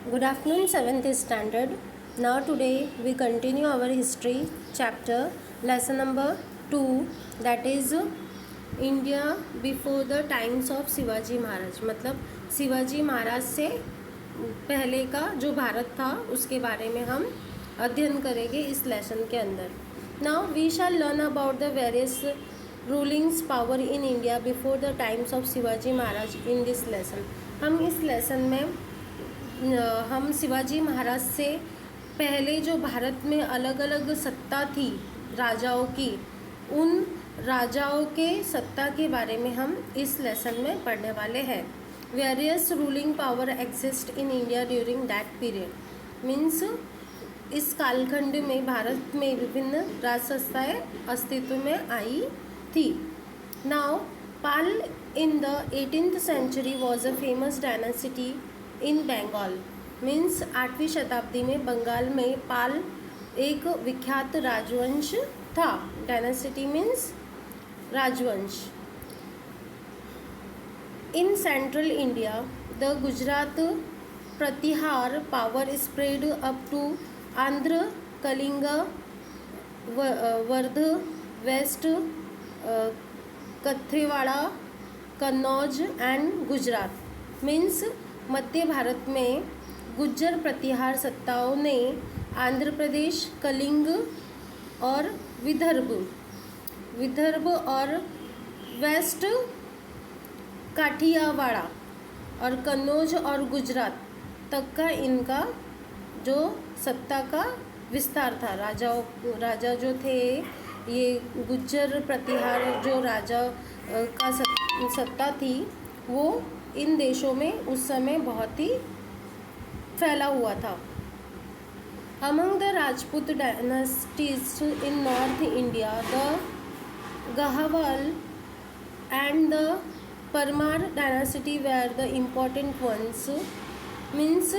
Good afternoon, 7th standard. Now, today we continue our history chapter, lesson number 2, that is India before the times of Shivaji Maharaj. मतलब शिवाजी महाराज से पहले का जो भारत था उसके बारे में हम अध्ययन करेंगे इस लेसन के अंदर. Now we shall learn about the various rulings power in India before the times of Shivaji Maharaj in this lesson. हम इस लेसन में हम शिवाजी महाराज से पहले जो भारत में अलग अलग सत्ता थी राजाओं की, उन राजाओं के सत्ता के बारे में हम इस लेसन में पढ़ने वाले हैं. Various ruling power exist in India during that period. Means इस कालखंड में भारत में विभिन्न राज संस्थाएँ अस्तित्व में आई थी. Now Pal in the 18th century was a famous dynasty in Bengal. Means 8वीं शताब्दी में बंगाल में पाल एक विख्यात राजवंश था. डायनेसिटी मीन्स राजवंश. In central India the Gujarat Pratihara power spread up to Andhra, Kalinga, Vardh, west Kathiawar, Kannauj and Gujarat. Means मध्य भारत में गुज्जर प्रतिहार सत्ताओं ने आंध्र प्रदेश, कलिंग और विदर्भ और वेस्ट काठियावाड़ और कन्नौज और गुजरात तक का इनका जो सत्ता का विस्तार था. राजा जो थे ये गुज्जर प्रतिहार जो राजा का सत्ता थी वो इन देशों में उस समय बहुत ही फैला हुआ था. Among the Rajput dynasties in north India the Gahwal and the Parmar dynasty were the important ones. Means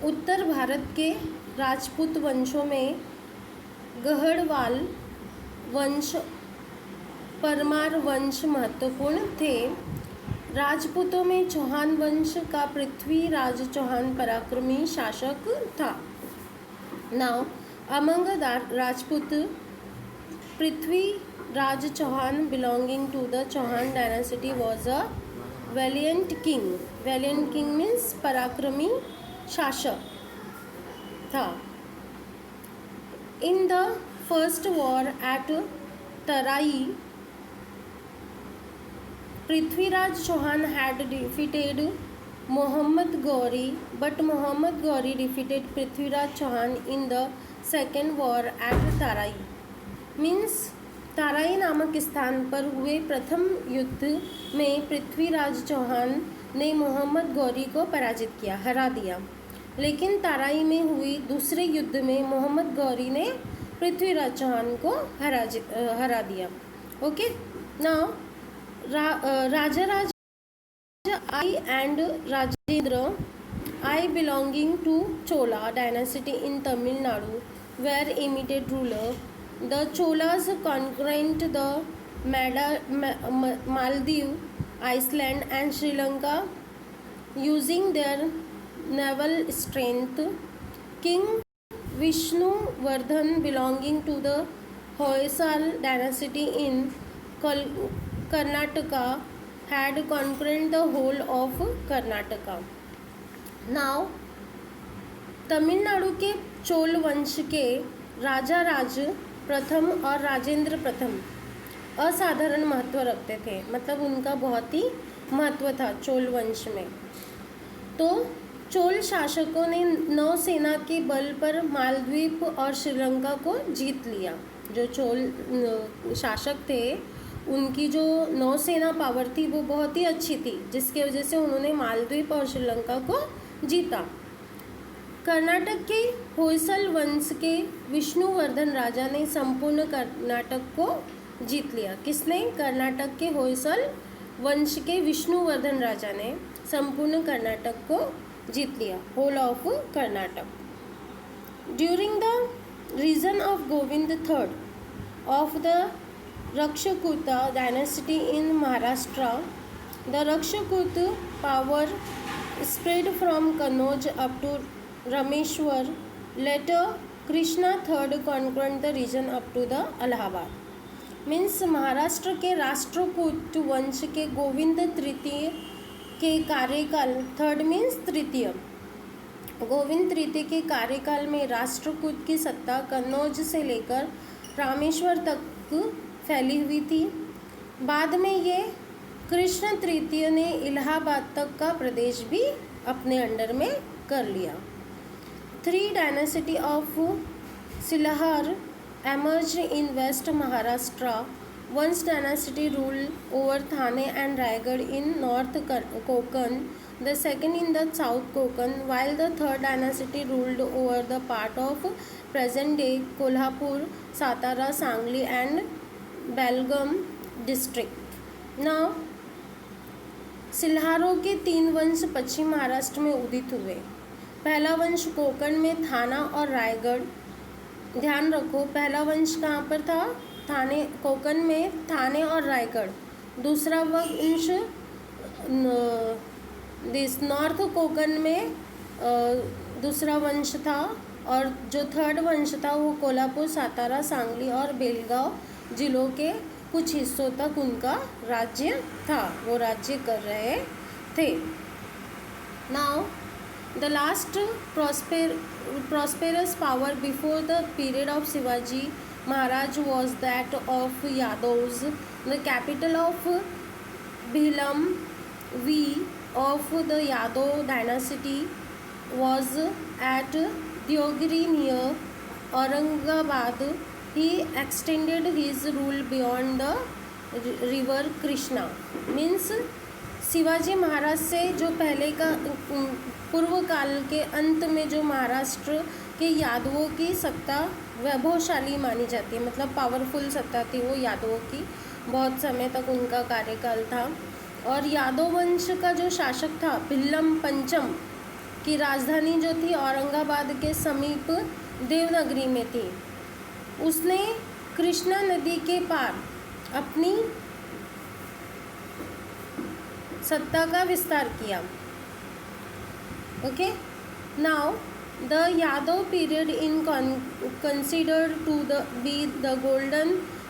उत्तर भारत के राजपूत वंशों में गहड़वाल वंश, परमार वंश महत्वपूर्ण थे. राजपूतों में चौहान वंश का पृथ्वीराज चौहान पराक्रमी शासक था. Now among Rajput Prithviraj Chauhan belonging to the Chauhan dynasty was a valiant king. Valiant king means पराक्रमी शासक था. In the first war at Tarain Prithviraj Chauhan had defeated Muhammad Ghori, but Muhammad Ghori defeated Prithviraj Chauhan in the second war at Tarain. Means Tarain नामक स्थान पर हुए प्रथम युद्ध में पृथ्वीराज चौहान ने मोहम्मद गौरी को पराजित किया, हरा दिया. लेकिन तराई में हुई दूसरे युद्ध में मोहम्मद गौरी ने पृथ्वीराज चौहान को हरा दिया. Okay. Now Rajaraja I and Rajendra I belonging to Chola dynasty in Tamil Nadu were immediate ruler. The Cholas conquered the Maldives, Iceland and Sri Lanka using their naval strength. King Vishnuvardhan belonging to the Hoysal dynasty in Karnataka had conquered the whole of Karnataka. Now Tamil Nadu के चोल वंश के राजा राज प्रथम और राजेंद्र प्रथम असाधारण महत्व रखते थे. मतलब उनका बहुत ही महत्व था चोल वंश में. तो चोल शासकों ने नौसेना के बल पर मालद्वीप और श्रीलंका को जीत लिया. जो चोल शासक थे उनकी जो नौसेना पावर थी वो बहुत ही अच्छी थी, जिसकी वजह से उन्होंने मालद्वीप और श्रीलंका को जीता. कर्नाटक के होयसल वंश के विष्णुवर्धन राजा ने संपूर्ण कर्नाटक को जीत लिया. किसने? कर्नाटक के होयसल वंश के विष्णुवर्धन राजा ने संपूर्ण कर्नाटक को जीत लिया, whole of Karnataka. During the region of Govind III of the Rakshakut dynasty in Maharashtra, the Rakshakut power spread from Kannauj up to Rameshwar. Later, Krishna III conquered the region up to the Allahabad. Means Maharashtra के राष्ट्रकूट वंश के गोविंद तृतीय के कार्यकाल, third means तृतीय, गोविंद तृतीय के कार्यकाल में राष्ट्रकूट की सत्ता कन्नौज से लेकर रामेश्वर तक फैली हुई थी। बाद में ये कृष्ण तृतीय ने इलाहाबाद तक का प्रदेश भी अपने अंडर में कर लिया। Three dynasty of Silhara emerged in West Maharashtra. Once dynasty ruled over Thane and Raigad in North Konkan, the second in the South Konkan, while the third dynasty ruled over the part of present-day Kolhapur, Satara, Sangli and Belgaum district. Now, सिल्हारों के तीन वंश पश्चिम महाराष्ट्र में उदित हुए। पहला वंश कोंकण में थाना और रायगढ़। ध्यान रखो, पहला वंश कहाँ पर था? थाने, कोंकण में थाने और रायगढ़। दूसरा वंश नॉर्थ कोंकण में दूसरा वंश था, और जो थर्ड वंश था वो कोल्हापुर, सातारा, सांगली और बेलगांव जिलों के कुछ हिस्सों तक उनका राज्य था, वो राज्य कर रहे थे। Now the last prosperous power before the period of Shivaji Maharaj was that of Yadavs. The capital of Bhilam V of the Yadav dynasty was at Deogiri near Aurangabad. He extended his rule beyond the river Krishna. Means Shivaji Maharaj से जो पहले का पूर्व काल के अंत में जो महाराष्ट्र के यादवों की सत्ता वैभवशाली मानी जाती है, मतलब पावरफुल सत्ता थी वो यादवों की, बहुत समय तक उनका कार्यकाल था। और यादव वंश का जो शासक था भिल्लम पंचम की राजधानी जो थी औरंगाबाद के समीप देवनगरी में थी। उसने कृष्णा नदी के पार अपनी सत्ता का विस्तार किया। Okay, now the Yadav period in considered to be the golden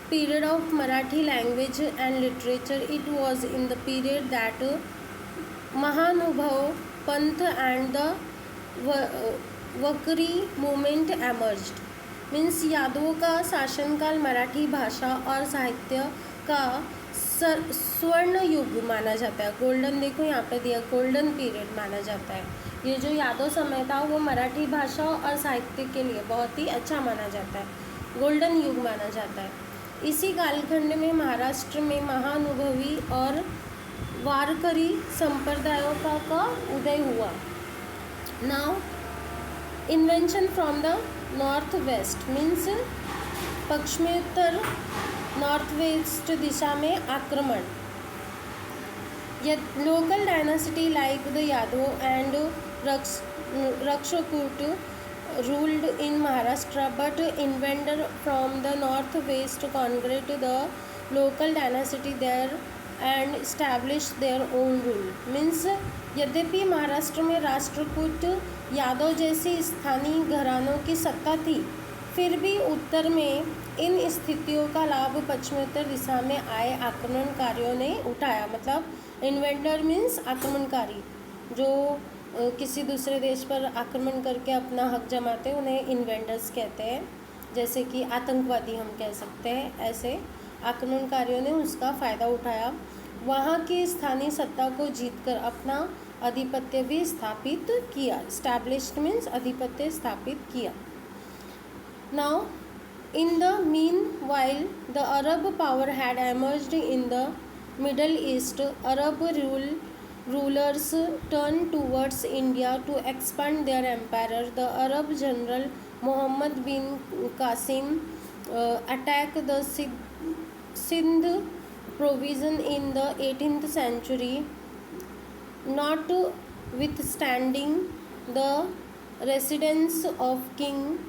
period of Marathi language and literature. It was in the period that Mahanubhav Panth and the Warkari movement emerged. Means यादवों का शासनकाल मराठी भाषा और साहित्य का स्वर्ण युग माना जाता है. गोल्डन, देखो यहाँ पे दिया, गोल्डन पीरियड माना जाता है. ये जो यादव समय था वो मराठी भाषा और साहित्य के लिए बहुत ही अच्छा माना जाता है, गोल्डन युग माना जाता है. इसी कालखंड में महाराष्ट्र में महानुभवी और वारकरी संप्रदायों का उदय हुआ. Now invention from the north west means पश्चिमोत्तर नॉर्थ वेस्ट दिशा में आक्रमण. Local dynasty like the Yadav and Rashtrakuta ruled in Maharashtra, but invaders from the northwest conquered the local dynasty there and established their own rule. Means यद्यपि महाराष्ट्र में राष्ट्रकूट यादव जैसी स्थानीय घरानों की सत्ता थी, फिर भी उत्तर में इन स्थितियों का लाभ पश्चिमोत्तर दिशा में आए आक्रमणकारियों ने उठाया. मतलब इन्वेंडर मीन्स आक्रमणकारी, जो किसी दूसरे देश पर आक्रमण करके अपना हक जमाते हैं, उन्हें इन्वेंडर्स कहते हैं. जैसे कि आतंकवादी हम कह सकते हैं. ऐसे आक्रमणकारियों ने उसका फ़ायदा उठाया, वहाँ की स्थानीय सत्ता को जीतकर अपना आधिपत्य भी स्थापित किया. स्टैब्लिश्ड मीन्स आधिपत्य स्थापित किया. Now in the mean while the Arab power had emerged in the middle east. Arab rulers turned towards India to expand their empire. The Arab general Muhammad bin Qasim attacked the Sindh province in the 18th century. Notwithstanding the residence of King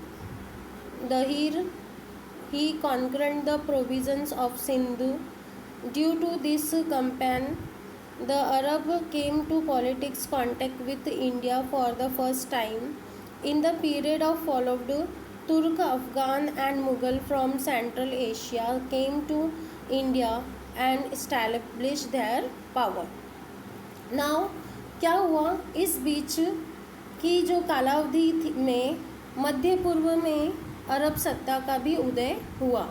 Dahir, he conquered the province of Sindh. Due to this campaign, the Arab came to politics contact with India for the first time in the period of followed. Turk, Afghan and Mughal from Central Asia came to India and established their power. Now क्या हुआ, इस बीच की जो कालावधि में मध्य पूर्व में अरब सत्ता का भी उदय हुआ.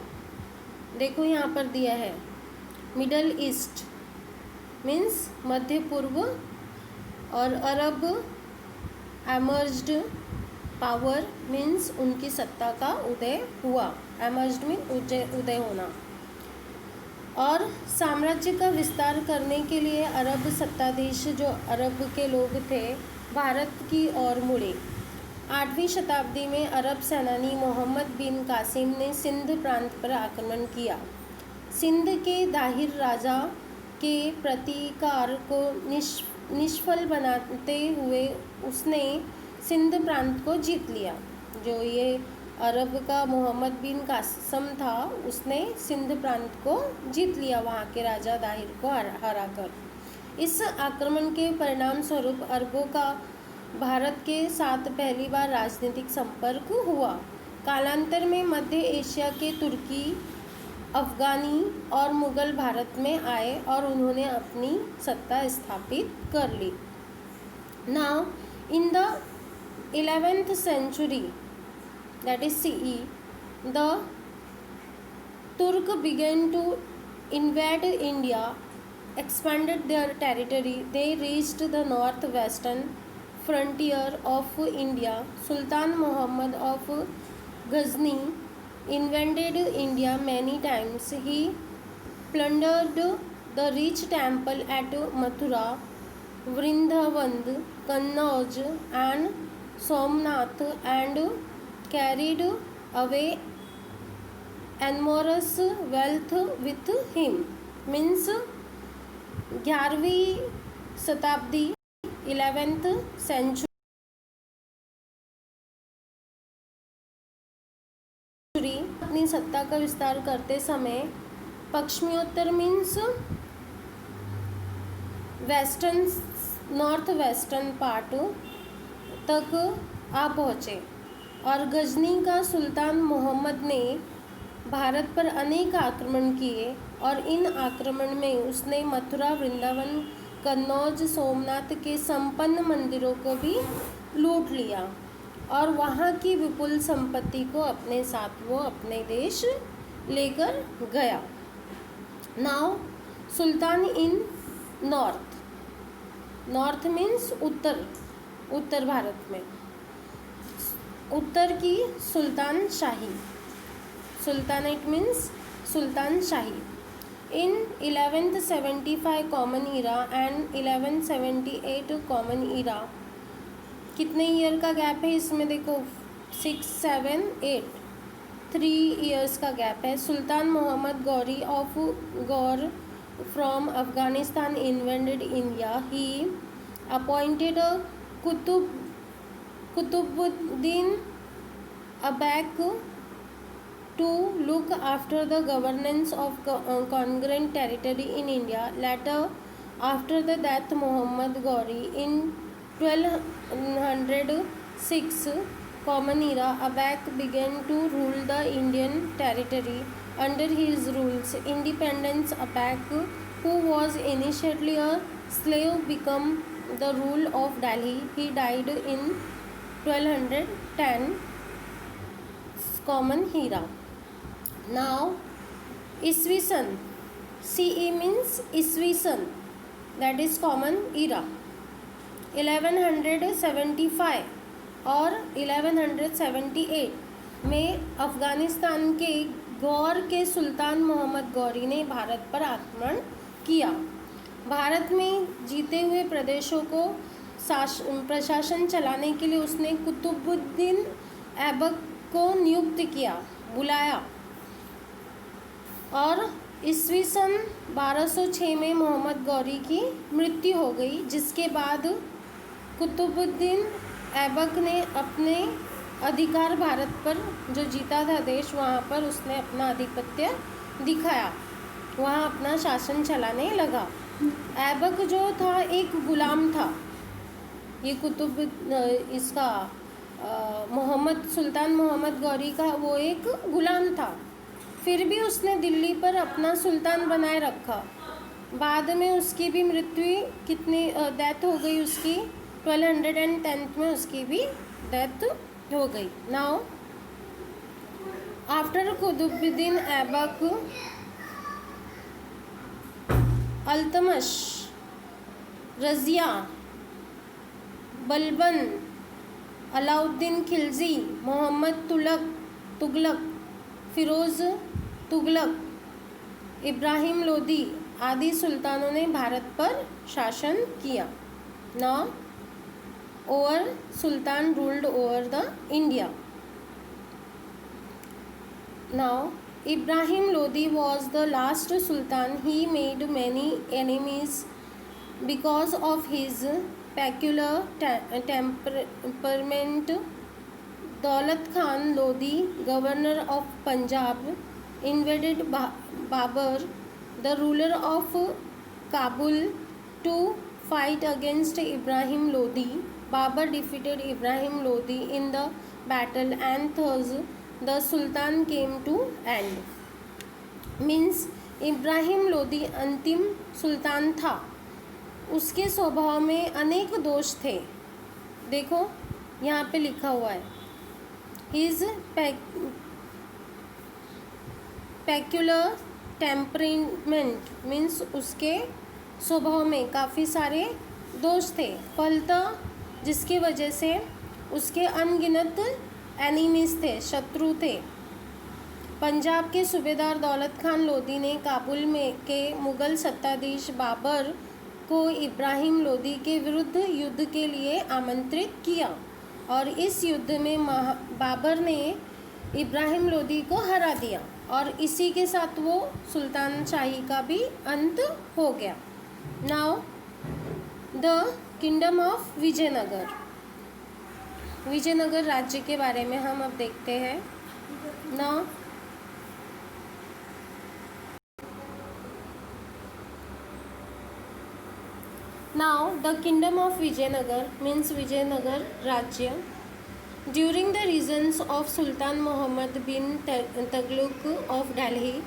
देखो यहाँ पर दिया है मिडल ईस्ट मीन्स मध्य पूर्व और अरब एमर्ज्ड पावर मीन्स उनकी सत्ता का उदय हुआ. एमर्ज्ड मीन उदय होना. और साम्राज्य का विस्तार करने के लिए अरब सत्ताधीश जो अरब के लोग थे भारत की ओर मुड़े. 8वीं शताब्दी में अरब सेनानी मोहम्मद बिन कासिम ने सिंध प्रांत पर आक्रमण किया. सिंध के दाहिर राजा के प्रतिकार को निष्फल बनाते हुए उसने सिंध प्रांत को जीत लिया. जो ये अरब का मोहम्मद बिन कासिम था उसने सिंध प्रांत को जीत लिया वहाँ के राजा दाहिर को हराकर. इस आक्रमण के परिणाम स्वरूप अरबों का भारत के साथ पहली बार राजनीतिक संपर्क हुआ. कालांतर में मध्य एशिया के तुर्की, अफगानी और मुगल भारत में आए और उन्होंने अपनी सत्ता स्थापित कर ली. Now in the 11th century, that is CE, the Turk began to invade India, expanded their territory. They reached the northwestern frontier of India. Sultan Muhammad of Ghazni invaded India many times. He plundered the rich temple at Mathura, Vrindavan, Kannauj and Somnath and carried away enormous wealth with him. Means 11वीं शताब्दी 11th century अपनी सत्ता का विस्तार करते समय पश्चिमोत्तर means western north western part तक आ पहुँचे और गजनी का सुल्तान मोहम्मद ने भारत पर अनेक आक्रमण किए और इन आक्रमण में उसने मथुरा, वृंदावन, कन्नौज, सोमनाथ के संपन्न मंदिरों को भी लूट लिया और वहाँ की विपुल संपत्ति को अपने साथ वो अपने देश लेकर गया. Now sultan in north means उत्तर भारत में उत्तर की सुल्तान शाही. सुल्तानेट मीन्स सुल्तान शाही. In 1175 common era and 1178 common era. कितने ईयर का गैप है इसमें देखो 6, 7, 8 3 ईयर्स का गैप है. Sultan Mohammad Ghori of Ghor from Afghanistan invaded India. He appointed Kutubuddin Aibak to look after the governance of congruent territory in India. Later, after the death Muhammad Ghori in 1206 Common Era, Aibak began to rule the Indian territory. Under his rules, independence Aibak, who was initially a slave, became the rule of Delhi. He died in 1210 Common Era. Now Isvi San, CE means Isvi San, that is Common Era. 1175 और 1178 में अफ़गानिस्तान के गौर के सुल्तान मोहम्मद गौरी ने भारत पर आक्रमण किया. भारत में जीते हुए प्रदेशों को प्रशासन चलाने के लिए उसने कुतुबुद्दीन ऐबक को नियुक्त किया, बुलाया और ईस्वी सन 1206 में मोहम्मद गौरी की मृत्यु हो गई, जिसके बाद कुतुबुद्दीन ऐबक ने अपने अधिकार भारत पर जो जीता था देश वहाँ पर उसने अपना आधिपत्य दिखाया, वहाँ अपना शासन चलाने लगा. ऐबक जो था एक गुलाम था। ये कुतुब इसका मोहम्मद सुल्तान मोहम्मद गौरी का वो एक गुलाम था। फिर भी उसने दिल्ली पर अपना सुल्तान बनाए रखा। बाद में उसकी भी मृत्यु कितनी डेथ हो गई उसकी 1210 में उसकी भी डेथ हो गई। नाउ आफ्टर कुतुबुद्दीन ऐबक, अल्तमश, रज़िया, बलबन, अलाउद्दीन खिलजी, मोहम्मद तुगलक, फिरोज़ तुगलक, इब्राहिम लोदी आदि सुल्तानों ने भारत पर शासन किया। Now over Sultan ruled over the India. Now Ibrahim Lodi was the last sultan. He made many enemies because of his peculiar temperament. Daulat Khan Lodi, governor of Punjab, invaded Babur, the ruler of Kabul, to fight against Ibrahim Lodi. Babur defeated Ibrahim Lodi in the battle, and thus the sultan came to end. Means Ibrahim Lodi अंतिम सुल्तान था। उसके स्वभाव में अनेक दोष थे। देखो यहाँ पे लिखा हुआ है हिज पेक्युलर टेम्परमेंट, मीन्स उसके स्वभाव में काफ़ी सारे दोष थे। फलतः जिसकी वजह से उसके अनगिनत एनिमीज थे, शत्रु थे। पंजाब के सूबेदार दौलत खान लोदी ने काबुल में के मुग़ल सत्ताधीश बाबर को इब्राहिम लोदी के विरुद्ध युद्ध के लिए आमंत्रित किया और इस युद्ध में बाबर ने इब्राहिम लोदी को हरा दिया और इसी के साथ वो सुल्तान शाही का भी अंत हो गया। Now the kingdom of Vijayanagar. Vijayanagar राज्य के बारे में हम अब देखते हैं। Now the kingdom of Vijayanagar means Vijayanagar राज्य। During the reigns of sultan Muhammad bin Tughlaq of Delhi,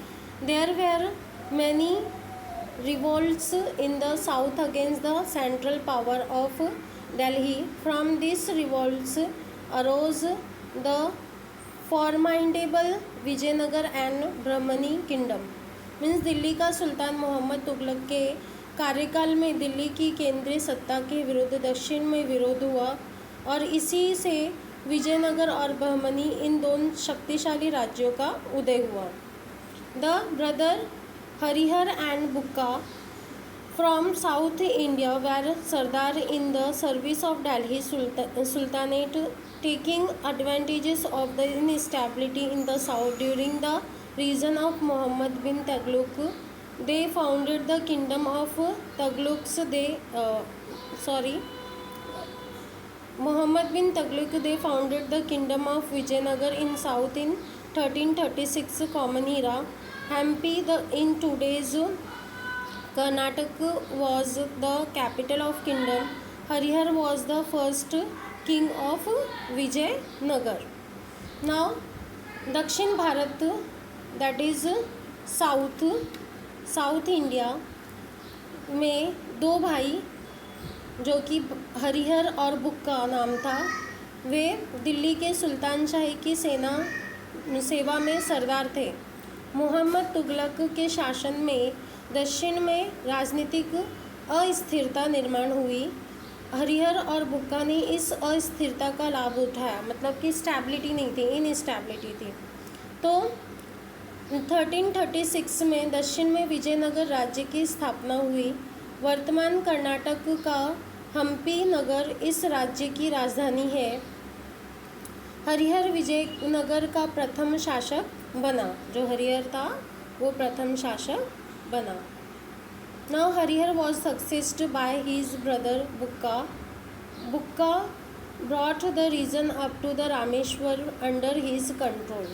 there were many revolts in the south against the central power of Delhi. From these revolts arose the formidable Vijayanagar and Brahmani kingdom. Means Delhi का सुल्तान मोहम्मद तुगलक के कार्यकाल में दिल्ली की केंद्रीय सत्ता के विरुद्ध दक्षिण में विरोध हुआ और इसी से विजयनगर और बहमनी इन दोनों शक्तिशाली राज्यों का उदय हुआ। The brother Harihar and Bukka from South India were Sardar in the service of Delhi Sultanate, taking advantages of the instability in the south during the reign of Muhammad bin Taghlaq. They founded the kingdom of Taghlaqs. Muhammad bin Taghlaq, they founded the kingdom of Vijayanagar in south in 1336 Common Era. Hampi in today's Karnataka was the capital of kingdom. Harihar was the first king of Vijayanagar. Now Dakshin Bharat, that is south India में दो भाई जो कि हरिहर और बुक्का नाम था, वे दिल्ली के सुल्तान शाही की सेवा में सरदार थे। मोहम्मद तुगलक के शासन में दक्षिण में राजनीतिक अस्थिरता निर्माण हुई। हरिहर और बुक्का ने इस अस्थिरता का लाभ उठाया, मतलब कि स्टेबिलिटी नहीं थी, इनस्टेबिलिटी थी। तो 1336 में दक्षिण में विजयनगर राज्य की स्थापना हुई। वर्तमान कर्नाटक का हम्पी नगर इस राज्य की राजधानी है। हरिहर विजयनगर का प्रथम शासक बना। जो हरिहर था वो प्रथम शासक बना। Now Harihara was succeeded by his brother Bukka. Bukka brought the region up to the Rameshwar under his control.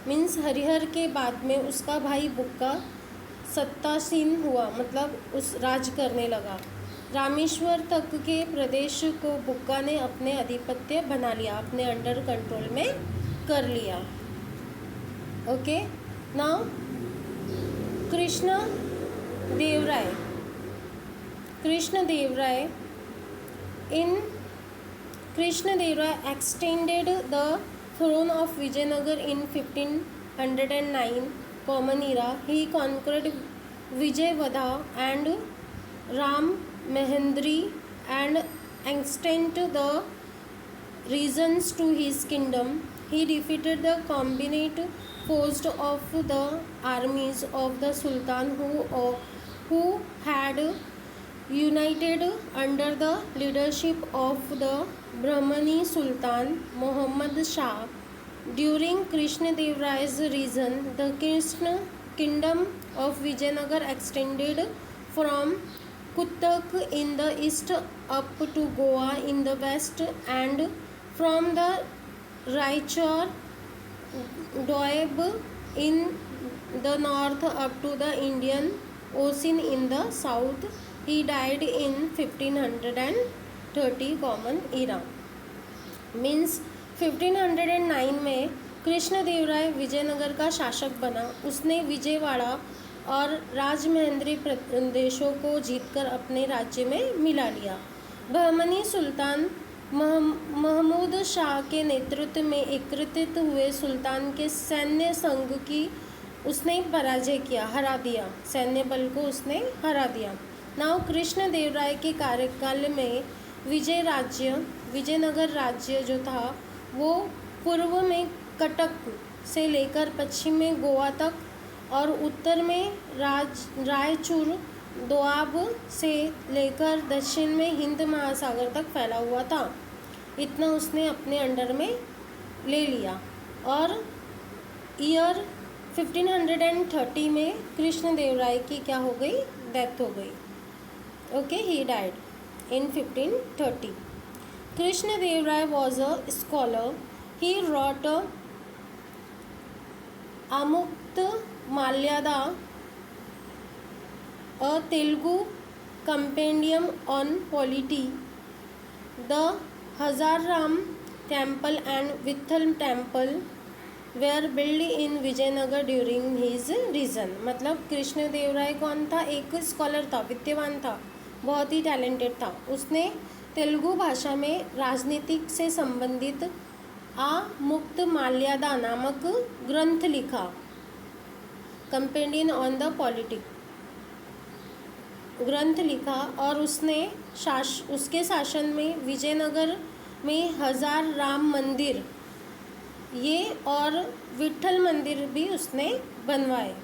Means Harihara के बाद में उसका भाई बुक्का सत्तासीन हुआ, मतलब उस राज करने लगा। रामेश्वर तक के प्रदेश को बुक्का ने अपने आधिपत्य बना लिया, अपने अंडर कंट्रोल में कर लिया। Okay, now Krishna Devaraya extended the throne of Vijayanagar in 1509 Common Era. He conquered Vijayawada and Ram Mahendri and extended the regions to his kingdom. He defeated the combined forces of the armies of the Sultan who had united under the leadership of the Brahmani Sultan Muhammad Shah. During Krishna Dev Rai's reign, the Krishna kingdom of Vijayanagar extended from Kuttak in the east up to Goa in the west, and from the Raichur Doab in the north up to the Indian Ocean in the south. He died in 1530 Common Era. Means 1509 में कृष्णदेवराय विजयनगर का शासक बना। उसने विजयवाड़ा और राजमहेंद्री प्रदेशों को जीतकर अपने राज्य में मिला लिया। बहमनी सुल्तान महमूद शाह के नेतृत्व में एकत्रित हुए सुल्तान के सैन्य संघ की उसने पराजय किया, हरा दिया, सैन्य बल को उसने हरा दिया। नाउ कृष्णदेवराय के कार्यकाल में विजयनगर राज्य जो था वो पूर्व में कटक से लेकर पश्चिम में गोवा तक और उत्तर में रायचूर दोआब से लेकर दक्षिण में हिंद महासागर तक फैला हुआ था। इतना उसने अपने अंडर में ले लिया। और ईयर 1530 में कृष्णदेवराय की क्या हो गई, डेथ हो गई। Okay, he died in 1530. Krishnadev was a scholar. He wrote Amukta-Malyada, a Telugu compendium on polity. The Hazaram temple and Vithal temple were built in Vijayanagar during his reign. मतलब कृष्णदेवराय कौन था? एक स्कॉलर था, विद्वान था, बहुत ही टैलेंटेड था। उसने तेलुगु भाषा में राजनीतिक से संबंधित आमुक्तमाल्यादा नामक ग्रंथ लिखा, कंपेंडियन ऑन द पॉलिटिक ग्रंथ लिखा। और उसके शासन में विजयनगर में 1000 राम मंदिर ये और विठल मंदिर भी उसने बनवाए।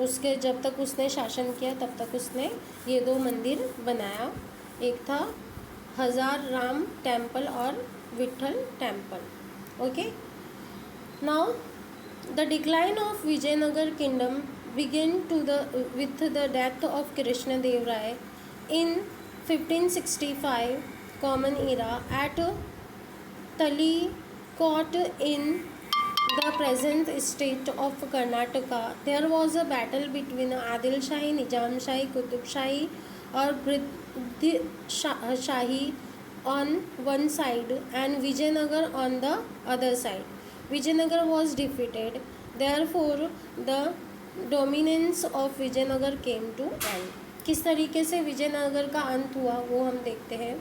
उसके जब तक उसने शासन किया तब तक उसने ये 2 मंदिर बनाया, एक था 1000 राम टेम्पल और Vitthal temple. Okay, now the decline of Vijayanagara kingdom began with the death of Krishnadev Rai in 1565 Common Era at Talikot in the present state of Karnataka. There was a battle between Adil Shahi, Nizam Shahi, Qutub Shahi और Prithvi Shahi on one side and Vijayanagar on the other side. Vijayanagar was defeated. Therefore, the dominance of Vijayanagar came to end. किस तरीके से विजयनगर का अंत हुआ वो हम देखते हैं।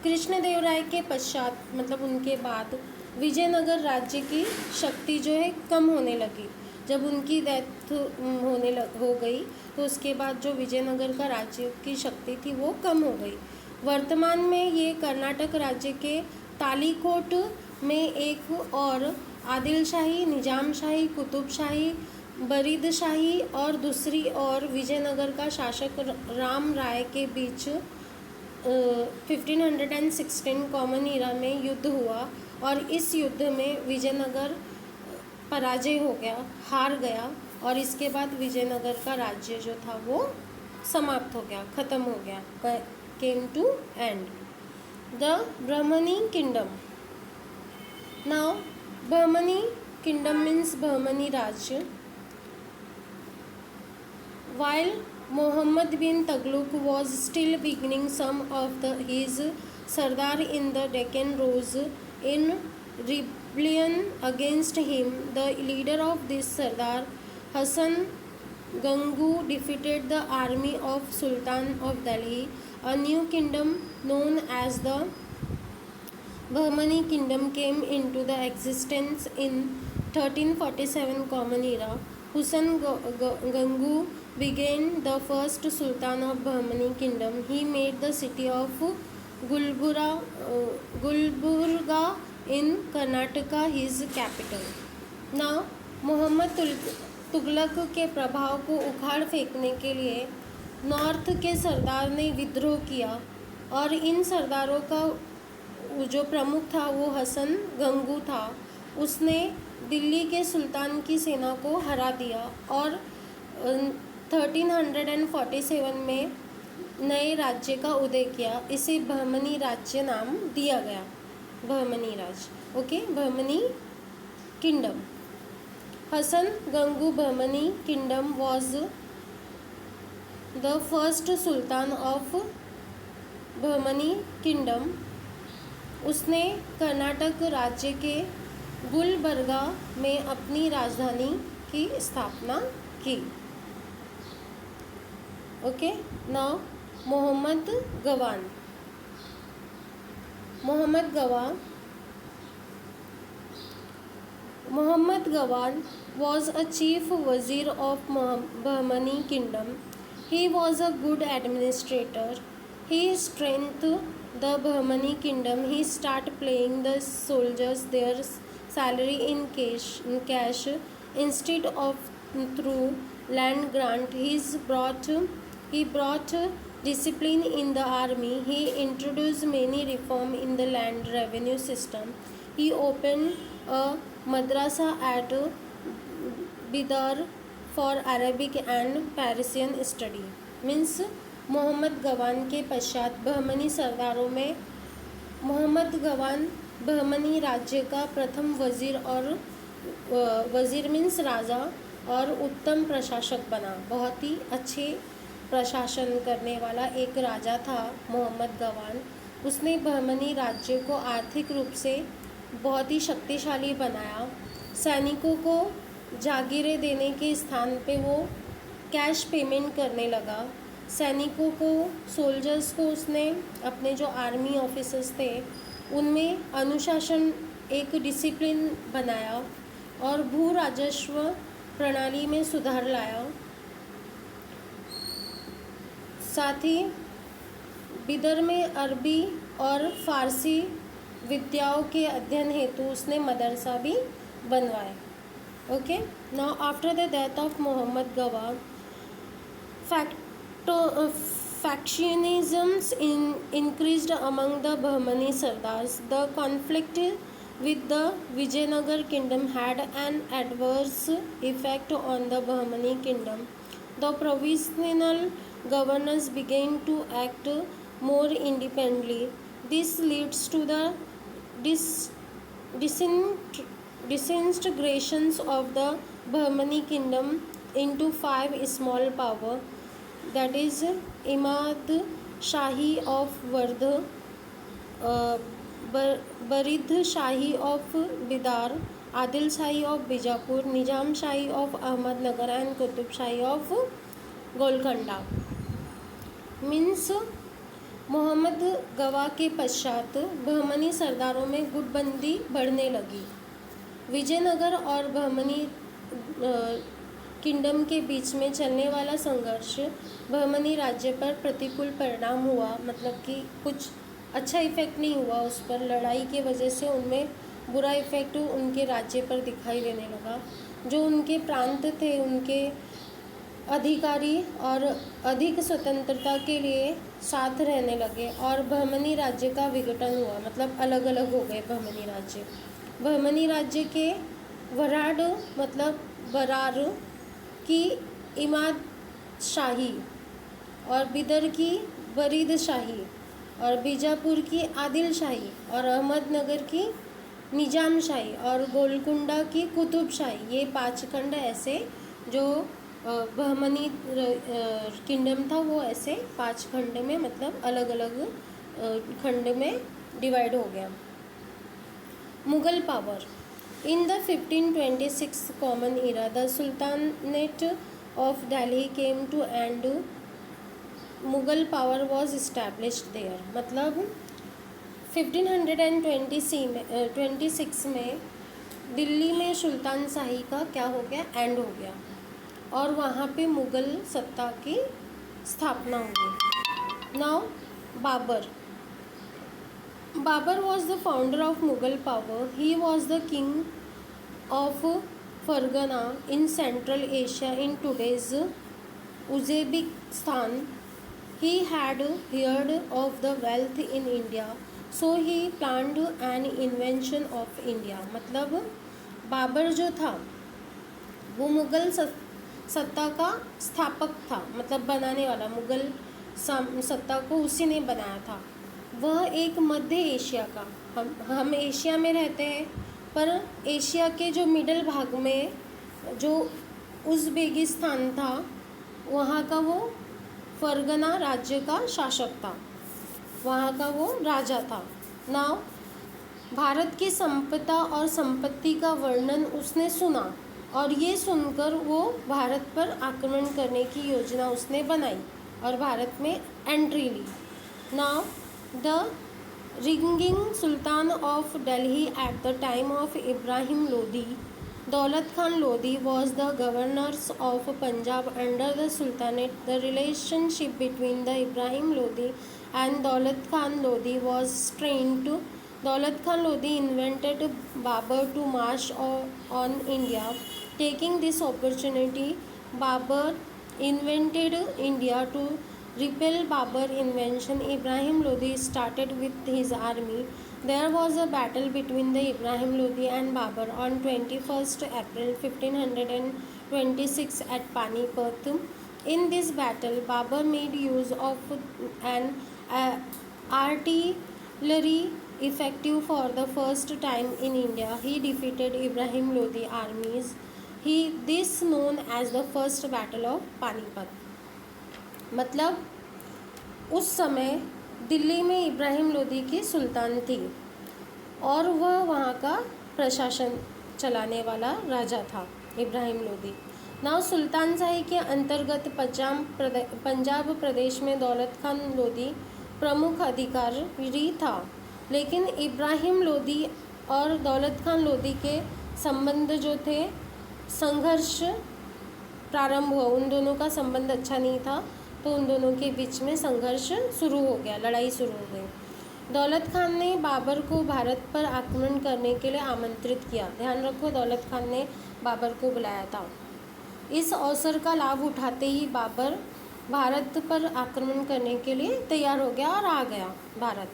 कृष्णदेवराय के पश्चात, मतलब उनके बाद, विजयनगर राज्य की शक्ति जो है कम होने लगी। जब उनकी डेथ हो गई तो उसके बाद जो विजयनगर का राज्य की शक्ति थी वो कम हो गई। वर्तमान में ये कर्नाटक राज्य के तालीकोट में एक और आदिल शाही, निजाम शाही, कुतुब शाही, बरीद शाही और दूसरी और विजयनगर का शासक राम राय के बीच 1516 कॉमन ईरा में युद्ध हुआ और इस युद्ध में विजयनगर पराजय हो गया, हार गया और इसके बाद विजयनगर का राज्य जो था वो समाप्त हो गया, ख़त्म हो गया, came to end. The Brahmani kingdom. Now Brahmani kingdom means Brahmani राज्य। While Muhammad bin Tughlaq was still beginning, some of his Sardar in the Deccan rose in rebellion against him. The leader of this Sardar, Hassan Gangu, defeated the army of Sultan of Delhi. A new kingdom known as the Bahmani kingdom came into the existence in 1347 Common Era. Hussain Gangu became the first Sultan of Bahmani kingdom. He made the city of Gulbarga in Karnataka his capital. Now, Mohammad Tughlaq के प्रभाव को उखाड़ फेंकने के लिए north के सरदार ने विद्रोह किया और इन सरदारों का जो प्रमुख था वो हसन गंगू था। उसने दिल्ली के सुल्तान की सेना को हरा दिया और 1347 में नए राज्य का उदय किया। इसे बहमनी राज्य नाम दिया गया, बहमनी राज्य। Okay, Bahmani kingdom. Hasan Gangu Bahmani kingdom was the first sultan of Bahmani kingdom. उसने कर्नाटक राज्य के गुलबर्गा में अपनी राजधानी की स्थापना की। Okay, now Mohammed Gawan. Muhammad Gawan was a chief wazir of Bahmani kingdom. He was a good administrator. He strengthened the Bahmani kingdom. He started paying the soldiers their salary in cash instead of through land grant. He brought discipline in the army. He introduced many reform in the land revenue system. He opened a madrasa at Bidar for Arabic and Persian study. Means Mohammad Gawan के पश्चात बहमनी सरदारों में मोहम्मद गवान बहमनी राज्य का प्रथम वज़ीर और वज़ीर मीन्स राजा और उत्तम प्रशासक बना। बहुत ही अच्छे प्रशासन करने वाला एक राजा था मोहम्मद गवान। उसने बहमनी राज्य को आर्थिक रूप से बहुत ही शक्तिशाली बनाया। सैनिकों को जागीरें देने के स्थान पे वो कैश पेमेंट करने लगा। सैनिकों को, सोल्जर्स को उसने अपने जो आर्मी ऑफिसर्स थे उनमें अनुशासन, एक डिसिप्लिन बनाया और भू राजस्व प्रणाली में सुधार लाया। साथ ही बिदर में अरबी और फारसी विद्याओं के अध्ययन हेतु उसने मदरसा भी बनवाए। Okay, now after the death of Mohammed Gawan, factionisms increased among the Bahmani Sardars. The conflict with the Vijayanagar kingdom had an adverse effect on the Bahmani kingdom. The provisional governors began to act more independently. This leads to the disintegrations of the Bahmani kingdom into 5 small powers, that is Imad Shahi of Wardha, Barid Shahi of Bidar, Adil Shahi of Bijapur, Nizam Shahi of Ahmednagar and Qutub Shahi of Golconda. Means Mohammed Gawan के पश्चात बहमनी सरदारों में गुटबंदी बढ़ने लगी। विजयनगर और Bahmani kingdom के बीच में चलने वाला संघर्ष बहमनी राज्य पर प्रतिकूल परिणाम हुआ, मतलब कि कुछ अच्छा इफेक्ट नहीं हुआ उस पर। लड़ाई के वजह से उनमें बुरा इफेक्ट उनके राज्य पर दिखाई देने लगा। जो उनके प्रांत थे, उनके अधिकारी और अधिक स्वतंत्रता के लिए साथ रहने लगे और बहमनी राज्य का विघटन हुआ, मतलब अलग अलग हो गए बहमनी राज्य। बहमनी राज्य के वराड मतलब बरार की इमाद शाही और बिदर की बरीद शाही और बीजापुर की आदिल शाही और अहमदनगर की निजाम शाही और गोलकुंडा की कुतुब शाही, ये 5 खंड ऐसे जो बहमनी किंगडम था वो ऐसे 5 खंड में, मतलब अलग अलग खंड में डिवाइड हो गया। Mughal power in the 1526 common era the sultanate of Delhi came to end Mughal power was established there. मतलब 1526 में दिल्ली में सुल्तान शाही का क्या हो गया, एंड हो गया, और वहाँ पे मुग़ल सत्ता की स्थापना हुई। Now Babur was the founder of Mughal power. He was the king of Fergana in Central Asia in today's Uzbekistan. He had heard of the wealth in India, so he planned an invention of India। मतलब बाबर जो था वो मुग़ल सत्ता का स्थापक था, मतलब बनाने वाला, मुग़ल सत्ता को उसी ने बनाया था। वह एक मध्य एशिया का, हम एशिया में रहते हैं, पर एशिया के जो मिडल भाग में जो उज़्बेकिस्तान था वहाँ का वो फरगना राज्य का शासक था, वहाँ का वो राजा था। नाउ भारत की संपदा और संपत्ति का वर्णन उसने सुना, और ये सुनकर वो भारत पर आक्रमण करने की योजना उसने बनाई और भारत में एंट्री ली। Now the reigning sultan of Delhi at the time of Ibrahim Lodi, Daulat Khan Lodi was the governor of Punjab under the Sultanate. The relationship between the Ibrahim Lodi and Daulat Khan Lodi was strained. Daulat Khan Lodi invented Babur to march on India. Taking this opportunity, Babur invented India to repel Babur invention. Ibrahim Lodi started with his army. There was a battle between the Ibrahim Lodi and Babur on 21st April 1526 at Panipat. In this battle, Babur made use of an artillery effective for the first time in India. He defeated Ibrahim Lodi armies. This known as the first battle of Panipat। मतलब उस समय दिल्ली में इब्राहिम लोदी की सुल्तान थी और वह वहाँ का प्रशासन चलाने वाला राजा था, इब्राहिम लोदी। नाउ सुल्तान शाही के अंतर्गत पंजाब प्रदेश में दौलत खान लोदी प्रमुख अधिकारी था, लेकिन इब्राहिम लोदी और दौलत खान लोदी के संबंध जो थे, संघर्ष प्रारंभ हुआ। उन दोनों का संबंध अच्छा नहीं था, तो उन दोनों के बीच में संघर्ष शुरू हो गया, लड़ाई शुरू हो गई। दौलत खान ने बाबर को भारत पर आक्रमण करने के लिए आमंत्रित किया। ध्यान रखो, दौलत खान ने बाबर को बुलाया था। इस अवसर का लाभ उठाते ही बाबर भारत पर आक्रमण करने के लिए तैयार हो गया और आ गया भारत।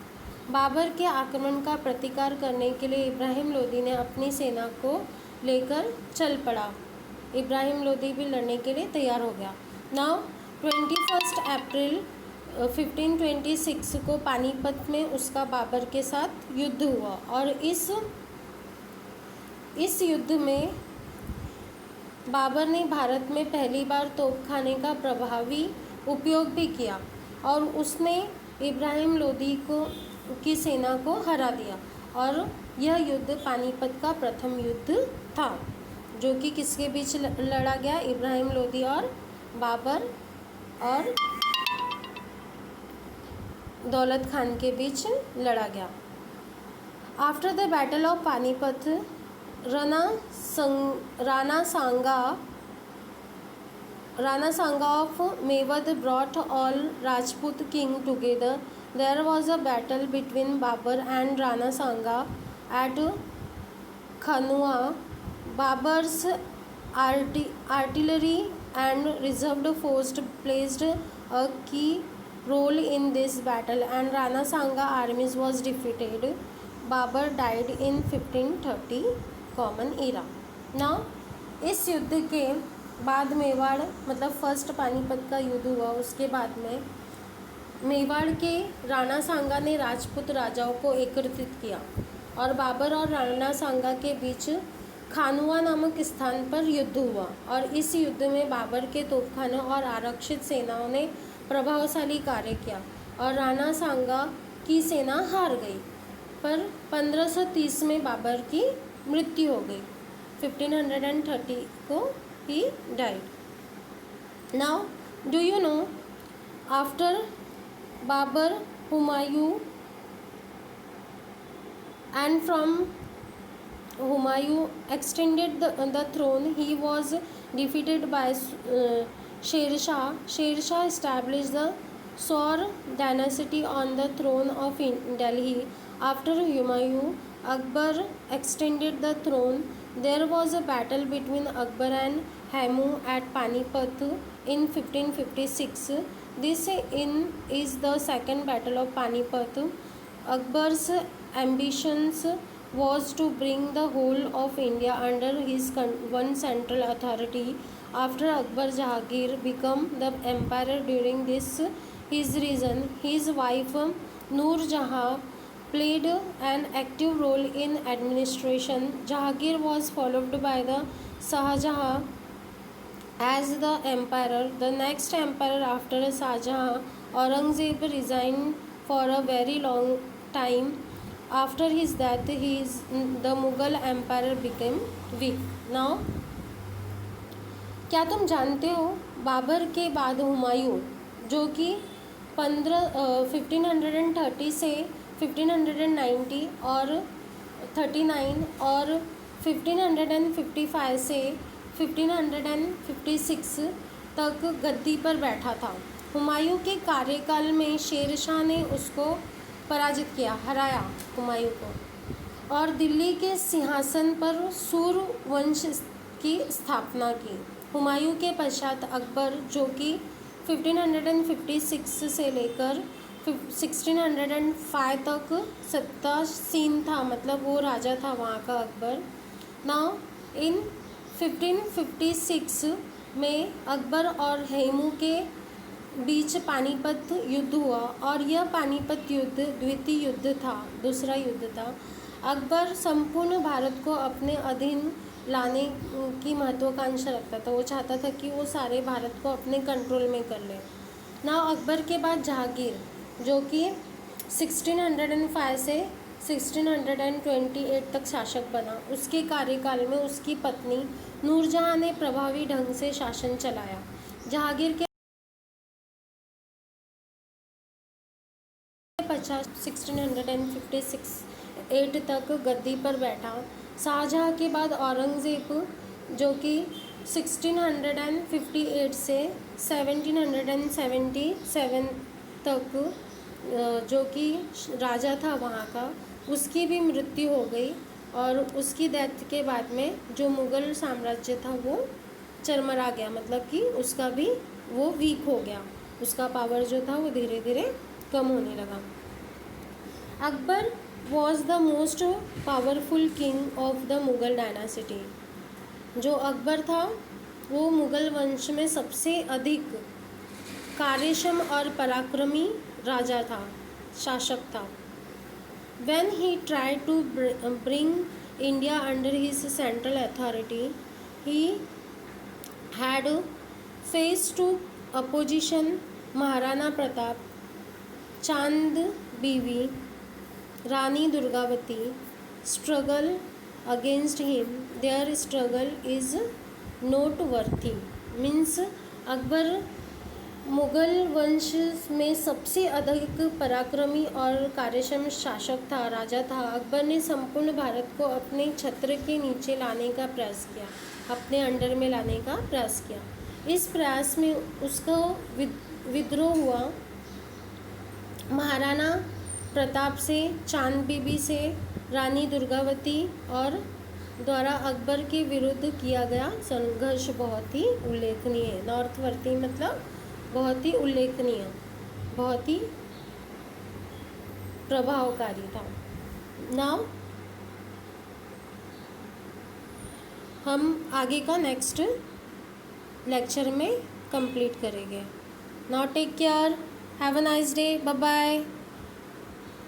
बाबर के आक्रमण का प्रतिकार करने के लिए इब्राहिम लोदी ने अपनी सेना को लेकर चल पड़ा। इब्राहिम लोदी भी लड़ने के लिए तैयार हो गया। नाउ 21 अप्रैल 1526 को पानीपत में उसका बाबर के साथ युद्ध हुआ, और इस युद्ध में बाबर ने भारत में पहली बार तोपखाने का प्रभावी उपयोग भी किया, और उसने इब्राहिम लोदी की सेना को हरा दिया, और यह युद्ध पानीपत का प्रथम युद्ध था, जो कि किसके बीच लड़ा गया, इब्राहिम लोदी और बाबर और दौलत खान के बीच लड़ा गया। After the battle of Panipat, Rana Sanga of Mewar brought all Rajput king together. There was a battle between Babur and Rana Sanga at Khanua. Babur's artillery and reserved force played a key role in this battle, and Rana Sanga armies was defeated. Babur died in 1530 common era। Now इस युद्ध के बाद मेवाड़, मतलब first Panipat का युद्ध हुआ, उसके बाद में मेवाड़ के राणा सांगा ने राजपूत राजाओं को एकत्रित किया, और बाबर और राणा सांगा के बीच खानुआ नामक स्थान पर युद्ध हुआ और इस युद्ध में बाबर के तोपखानों और आरक्षित सेनाओं ने प्रभावशाली कार्य किया और राणा सांगा की सेना हार गई। पर 1530 में बाबर की मृत्यु हो गई। 1530 को ही died. Now do you know after Babur Humayun and from Humayun extended the throne, he was defeated by Sher Shah. Sher Shah established the Saur dynasty on the throne of Delhi. After Humayun, Akbar extended the throne. There was a battle between Akbar and Haimu at Panipat in 1556. This is the second battle of Panipat. Akbar's ambitions was to bring the whole of India under his one central authority. After Akbar Jahangir became the emperor during this his reign, his wife Noor Jahan played an active role in administration. Jahangir was followed by the Shah Jahan as the emperor. The next emperor after Shah Jahan, Aurangzeb, resigned for a very long time. After his death, the Mughal empire became weak. Now, क्या तुम जानते हो बाबर के बाद हुमायूं जो कि 1530 से 1590 और 39 और 1555 से 1556 तक गद्दी पर बैठा था। हुमायूं के कार्यकाल में शेर शाह ने उसको पराजित किया, हराया हुमायूं को और दिल्ली के सिंहासन पर सूर वंश की स्थापना की। हुमायूं के पश्चात अकबर जो कि 1556 से लेकर 1605 तक सत्तासीन था, मतलब वो राजा था वहाँ का अकबर। नाउ इन 1556 में अकबर और हेमू के बीच पानीपत युद्ध हुआ और यह पानीपत युद्ध द्वितीय युद्ध था, दूसरा युद्ध था। अकबर संपूर्ण भारत को अपने अधीन लाने की महत्वाकांक्षा रखता था। वो चाहता था कि वो सारे भारत को अपने कंट्रोल में कर ले। ना अकबर के बाद जहांगीर जो कि 1605 से 1628 तक शासक बना, उसके कार्यकाल में उसकी पत्नी नूरजहां ने प्रभावी ढंग से शासन चलाया। जहांगीर के 1656 तक गद्दी पर बैठा। शाहजहाँ के बाद औरंगज़ेब जो कि 1658 से 1777 तक जो कि राजा था वहाँ का, उसकी भी मृत्यु हो गई और उसकी डेथ के बाद में जो मुग़ल साम्राज्य था वो चरमरा गया, मतलब कि उसका भी वो वीक हो गया, उसका पावर जो था वो धीरे धीरे कम होने लगा। Akbar was the most powerful king of the Mughal dynasty. जो अकबर था वो मुग़ल वंश में सबसे अधिक कार्यक्षम और पराक्रमी राजा था, शासक था। When he tried to bring India under his central authority, he had faced to opposition Maharana Pratap, चांद बीवी, Rani Durgavati struggle against him. Their struggle is noteworthy. Means Akbar Mughal वंश में सबसे अधिक पराक्रमी और कार्यक्षम शासक था, राजा था। अकबर ने संपूर्ण भारत को अपने छत्र के नीचे लाने का प्रयास किया, अपने अंडर में लाने का प्रयास किया। इस प्रयास में उसका विद्रोह हुआ महाराणा प्रताप से, चांद बीबी से, रानी दुर्गावती और द्वारा अकबर के विरुद्ध किया गया संघर्ष बहुत ही उल्लेखनीय है। नॉर्थवर्ती मतलब बहुत ही उल्लेखनीय, बहुत ही प्रभावकारी था। नाउ हम आगे का नेक्स्ट लेक्चर में कंप्लीट करेंगे। Now take care, have a nice day, bye bye.